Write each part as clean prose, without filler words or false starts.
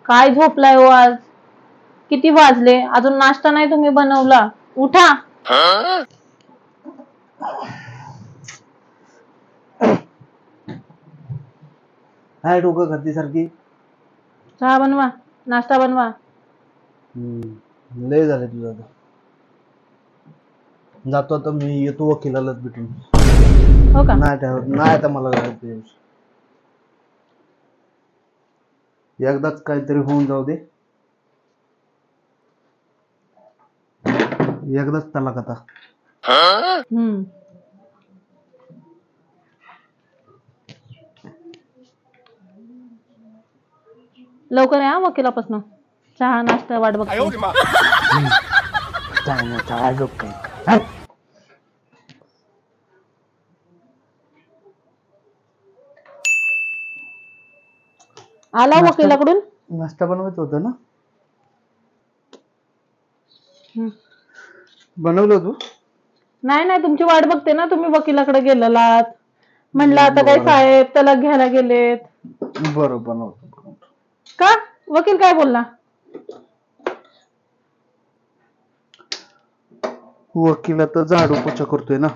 काय झोपलाय हो आज? किती वाजले? अजून नाश्ता नाही तुम्ही बनवला? उठा. काय डोकं करते सारखी? चहा बनवा, नाश्ता बनवा. लय झाले तुझं आता. जातो आता मी, येतो वकिलालाच भेटून. हो का? नाही आता मला जायचं तुझ्याविषयी. एकदाच काहीतरी होऊन जाऊ दे. एकदाच तलाक आता. लवकर या वकिलापासून. चहा नाश्ता वाट बघतो. आला वकिलाकडून? नाश्ता बनवायचं होतं ना? बनवलं तू? नाही तुमची वाट बघते ना. तुम्ही वकिलाकडे गेलेलात. म्हणलं आता काय साहेब तलाक घ्यायला गेलेत. बरं बनवतो. का? वकील काय बोलला? वकील आता झाडू पोछा करतोय ना.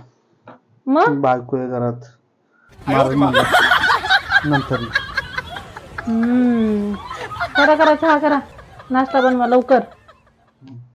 मग बायको आहे घरात. नंतर करा चहा करा, नाश्ता बनवा लवकर.